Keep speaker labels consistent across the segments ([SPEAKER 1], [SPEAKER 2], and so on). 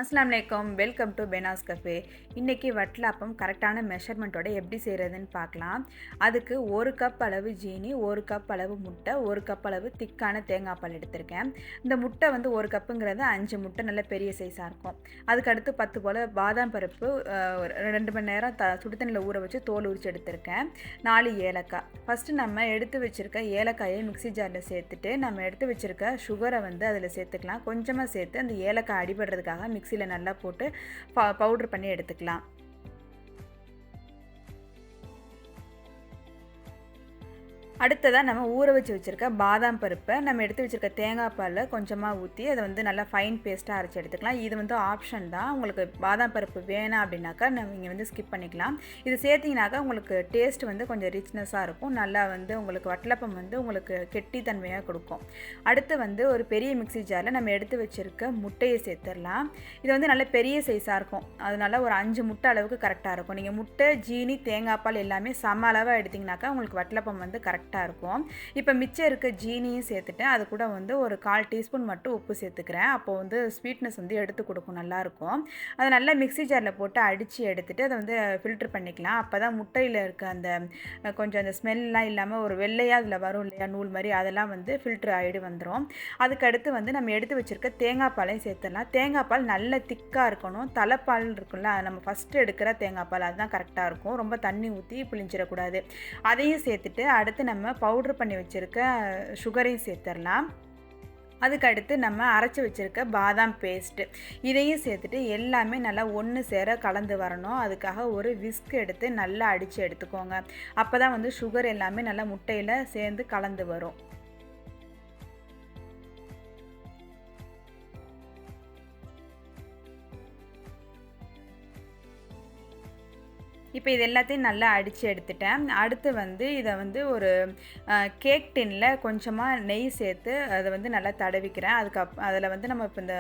[SPEAKER 1] அஸ்ஸலாமு அலைக்கும். Welcome to பெனாஸ் cafe. இன்றைக்கி வட்டலாப்பம் கரெக்டான மெஷர்மெண்ட்டோட எப்படி செய்கிறதுன்னு பார்க்கலாம். அதுக்கு 1 கப் அளவு ஜீனி, 1 கப் அளவு முட்டை, 1 கப் அளவு திக்கான தேங்காய் பால் எடுத்திருக்கேன். இந்த முட்டை வந்து 1 கப்புங்கிறது 5 முட்டை நல்ல பெரிய சைஸாக இருக்கும். அதுக்கடுத்து 10 போல் பாதாம் பருப்பு 2 மணி நேரம் சுடுதண்ணியில் ஊற வச்சு தோல் உரிச்சு எடுத்திருக்கேன். 4 ஏலக்காய். ஃபஸ்ட்டு நம்ம எடுத்து வச்சுருக்க ஏலக்காயை மிக்ஸி ஜாரில் சேர்த்துட்டு நம்ம எடுத்து வச்சுருக்க சுகரை வந்து அதில் சேர்த்துக்கலாம். கொஞ்சமாக சேர்த்து அந்த ஏலக்காய் அடிபடுறதுக்காக மிக்ஸியில் நல்லா போட்டு பவுடர் பண்ணி எடுத்துக்கலாம். அடுத்ததாக நம்ம ஊற வச்சு வச்சுருக்க பாதாம் பருப்பை நம்ம எடுத்து வச்சுருக்க தேங்காய் பாலில் கொஞ்சமாக ஊற்றி அதை வந்து நல்லா ஃபைன் பேஸ்ட்டாக அரைச்சி எடுத்துக்கலாம். இது வந்து ஆப்ஷன் தான். உங்களுக்கு பாதாம் பருப்பு வேணாம் அப்படின்னாக்கா நீங்கள் வந்து ஸ்கிப் பண்ணிக்கலாம். இது சேர்த்திங்கனாக்கா உங்களுக்கு டேஸ்ட் வந்து கொஞ்சம் ரிச்னஸாக இருக்கும். நல்லா வந்து உங்களுக்கு வட்டலப்பம் வந்து உங்களுக்கு கெட்டித்தன்மையாக கொடுக்கும். அடுத்து வந்து ஒரு பெரிய மிக்ஸி ஜாரில் நம்ம எடுத்து வச்சுருக்க முட்டையை சேர்த்துடலாம். இது வந்து நல்ல பெரிய சைஸாக இருக்கும். அதனால ஒரு 5 முட்டை அளவுக்கு கரெக்டாக இருக்கும். நீங்கள் முட்டை, ஜீனி, தேங்காய் பால் எல்லாமே சம அளவாக எடுத்திங்கனாக்கா உங்களுக்கு வட்டலப்பம் வந்து கரெக்டாக இருக்கும். இப்போ மிச்சம் இருக்க ஜீனியும் சேர்த்துட்டேன். அது கூட வந்து ஒரு 1/4 டீஸ்பூன் மட்டும் உப்பு சேர்த்துக்கிறேன். அப்போ வந்து ஸ்வீட்னஸ் வந்து எடுத்து கொடுக்கும், நல்லாயிருக்கும். அதை நல்லா மிக்ஸி ஜாரில் போட்டு அடித்து எடுத்துகிட்டு அதை வந்து ஃபில்டர் பண்ணிக்கலாம். அப்போ தான் முட்டையில் இருக்க அந்த கொஞ்சம் அந்த ஸ்மெல்லாம் இல்லாமல் ஒரு வெள்ளையாக அதில் வரும் இல்லையா, நூல் மாதிரி, அதெல்லாம் வந்து ஃபில்டர் ஆகிடு வந்துடும். அதுக்கடுத்து வந்து நம்ம எடுத்து வச்சுருக்க தேங்காய் பாலையும் சேர்த்துடலாம். தேங்காய் பால் நல்ல திக்காக இருக்கணும். தலைப்பால் இருக்குல்ல, நம்ம ஃபஸ்ட்டு எடுக்கிற தேங்காய் பால் அதுதான் கரெக்டாக இருக்கும். ரொம்ப தண்ணி ஊற்றி புளிஞ்சிடக்கூடாது. அதையும் சேர்த்துட்டு அடுத்து நம்ம பவுட்ரு பண்ணி வச்சுருக்க சுகரையும் சேர்த்துடலாம். அதுக்கடுத்து நம்ம அரைச்சி வச்சுருக்க பாதாம் பேஸ்ட்டு இதையும் சேர்த்துட்டு எல்லாமே நல்லா ஒன்று சேர கலந்து வரணும். அதுக்காக ஒரு விஸ்க் எடுத்து நல்லா அடித்து எடுத்துக்கோங்க. அப்போ தான் வந்து சுகர் எல்லாமே நல்லா முட்டையில் சேர்ந்து கலந்து வரும். இப்போ இது எல்லாத்தையும் நல்லா அடித்து எடுத்துட்டேன். அடுத்து வந்து இதை வந்து ஒரு கேக் டின்னில் கொஞ்சமாக நெய் சேர்த்து அதை வந்து நல்லா தடவிக்கிறேன். அதில் வந்து நம்ம இப்போ இந்த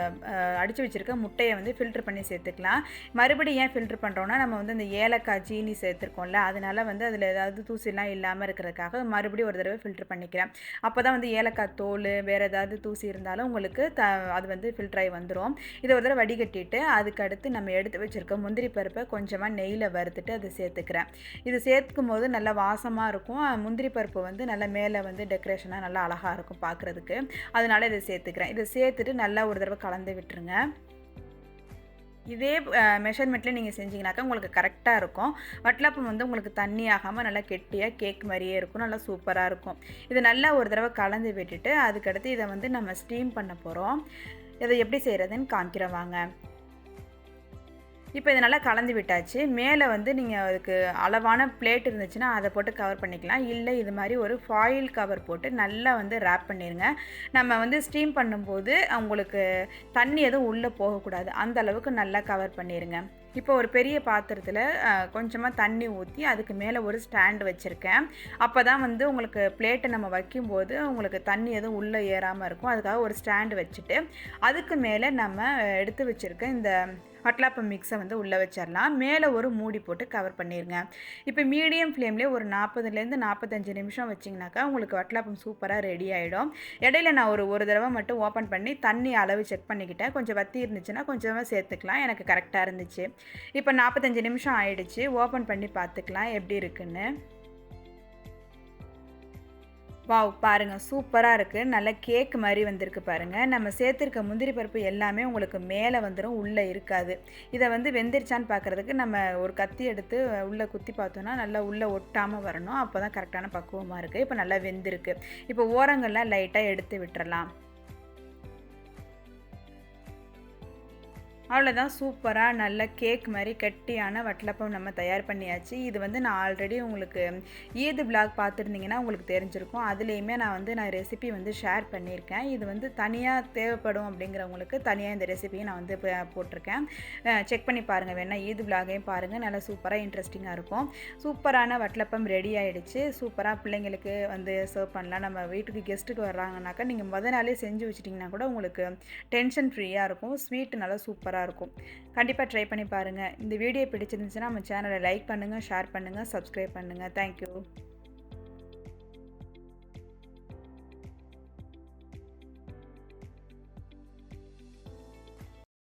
[SPEAKER 1] அடித்து வச்சுருக்க முட்டையை வந்து ஃபில்ட்ரு பண்ணி சேர்த்துக்கலாம். மறுபடியும் ஏன் ஃபில்ட்ரு பண்ணுறோன்னா, நம்ம வந்து இந்த ஏலக்காய், ஜீனி சேர்த்துருக்கோம்ல, அதனால் வந்து அதில் ஏதாவது தூசிலாம் இல்லாமல் இருக்கிறதுக்காக மறுபடியும் ஒரு தடவை ஃபில்ட்ரு பண்ணிக்கிறேன். அப்போ தான் வந்து ஏலக்காய் தோல் வேறு ஏதாவது தூசி இருந்தாலும் உங்களுக்கு அது வந்து ஃபில்ட்ராகி வந்துடும். இதை ஒரு தடவை வடிகட்டிட்டு அதுக்கடுத்து நம்ம எடுத்து வச்சுருக்க முந்திரி பருப்பை கொஞ்சமாக நெய்யில் வறுத்துட்டு அதை சேர்த்துக்கிறேன். இது சேர்க்கும் போது நல்லா வாசமாக இருக்கும். முந்திரி பருப்பு வந்து நல்லா மேலே வந்து டெக்கரேஷனாக நல்லா அழகாக இருக்கும் பார்க்குறதுக்கு. அதனால இதை சேர்த்துக்கிறேன். இதை சேர்த்துட்டு நல்லா ஒரு தடவை கலந்து விட்டுருங்க. இதே மெஷர்மெண்ட்டில் நீங்கள் செஞ்சிங்கனாக்கா உங்களுக்கு கரெக்டாக இருக்கும். வட்டலப்பம் வந்து உங்களுக்கு தண்ணி ஆகாமல் நல்லா கெட்டியாக கேக் மாதிரியே இருக்கும். நல்லா சூப்பராக இருக்கும். இதை நல்லா ஒரு தடவை கலந்து விட்டுட்டு அதுக்கடுத்து இதை வந்து நம்ம ஸ்டீம் பண்ண போகிறோம். இதை எப்படி செய்கிறதுன்னு காமிக்கிறேன் வாங்க. இப்போ இதை நல்லா கலந்து விட்டாச்சு. மேலே வந்து நீங்கள் அதுக்கு அளவான பிளேட் இருந்துச்சுன்னா அதை போட்டு கவர் பண்ணிக்கலாம். இல்லை இது மாதிரி ஒரு ஃபாயில் கவர் போட்டு நல்லா வந்து ரேப் பண்ணிடுங்க. நம்ம வந்து ஸ்டீம் பண்ணும்போது உங்களுக்கு தண்ணி எதுவும் உள்ளே போகக்கூடாது. அந்த அளவுக்கு நல்லா கவர் பண்ணிடுங்க. இப்போ ஒரு பெரிய பாத்திரத்தில் கொஞ்சமாக தண்ணி ஊற்றி அதுக்கு மேலே ஒரு ஸ்டாண்டு வச்சுருக்கேன். அப்போ தான் வந்து உங்களுக்கு பிளேட்டை நம்ம வைக்கும்போது உங்களுக்கு தண்ணி எதுவும் உள்ளே ஏறாமல் இருக்கும். அதுக்காக ஒரு ஸ்டாண்டு வச்சுட்டு அதுக்கு மேலே நம்ம எடுத்து வச்சுருக்க இந்த வட்டலாப்பம் மிக்ஸை வந்து உள்ளே வச்சிடலாம். மேலே ஒரு மூடி போட்டு கவர் பண்ணிடுங்க. இப்போ மீடியம் ஃப்ளேம்லேயே ஒரு 40லேருந்து 45 நிமிஷம் வச்சிங்கனாக்கா உங்களுக்கு வட்டலாப்பம் சூப்பராக ரெடி ஆகிடும். இடையில நான் ஒரு தடவை மட்டும் ஓப்பன் பண்ணி தண்ணி அளவு செக் பண்ணிக்கிட்டேன். கொஞ்சம் வத்தி இருந்துச்சுன்னா கொஞ்சமாக சேர்த்துக்கலாம். எனக்கு கரெக்டாக இருந்துச்சு. இப்போ 45 நிமிஷம் ஆயிடுச்சு. ஓப்பன் பண்ணி பார்த்துக்கலாம் எப்படி இருக்குன்னு. வாவ், பாருங்கள், சூப்பராக இருக்குது. நல்ல கேக் மாதிரி வந்திருக்கு பாருங்கள். நம்ம சேர்த்துருக்க முந்திரி பருப்பு எல்லாமே உங்களுக்கு மேலே வந்துடும், உள்ளே இருக்காது. இதை வந்து வெந்துருச்சான்னு பார்க்குறதுக்கு நம்ம ஒரு கத்தி எடுத்து உள்ளே குத்தி பார்த்தோன்னா நல்லா உள்ளே ஒட்டாமல் வரணும். அப்போ தான் கரெக்டான பக்குவமாக இருக்குது. இப்போ நல்லா வெந்திருக்கு. இப்போ ஓரங்கள்லாம் லைட்டாக எடுத்து விட்டுறலாம். அவ்வளோதான், சூப்பராக நல்ல கேக் மாதிரி கெட்டியான வட்டலப்பம் நம்ம தயார் பண்ணியாச்சு. இது வந்து நான் ஆல்ரெடி உங்களுக்கு ஈத் விலாக் பார்த்துருந்தீங்கன்னா உங்களுக்கு தெரிஞ்சிருக்கும். அதுலேயுமே நான் ரெசிபி வந்து ஷேர் பண்ணியிருக்கேன். இது வந்து தனியாக தேவைப்படும் அப்படிங்கிறவங்களுக்கு தனியாக இந்த ரெசிபியை நான் வந்து போட்டிருக்கேன். செக் பண்ணி பாருங்கள், வேணால் ஈத் விலாகையும் பாருங்கள். நல்லா சூப்பராக இன்ட்ரெஸ்டிங்காக இருக்கும். சூப்பரான வட்டலப்பம் ரெடி ஆகிடுச்சு. சூப்பராக பிள்ளைங்களுக்கு வந்து சர்வ் பண்ணலாம். நம்ம வீட்டுக்கு கெஸ்ட்டுக்கு வர்றாங்கனாக்கா நீங்கள் முத நாளே செஞ்சு வச்சிட்டிங்கன்னா கூட உங்களுக்கு டென்ஷன் ஃப்ரீயாக இருக்கும். ஸ்வீட்டு நல்லா சூப்பராக இருக்கும். கண்டிப்பாக ட்ரை பண்ணி பாருங்கள். இந்த வீடியோ பிடிச்சிருந்துச்சுன்னா நம்ம சேனலை லைக் பண்ணுங்கள், ஷேர் பண்ணுங்கள், சப்ஸ்கிரைப் பண்ணுங்கள். தேங்க்யூ.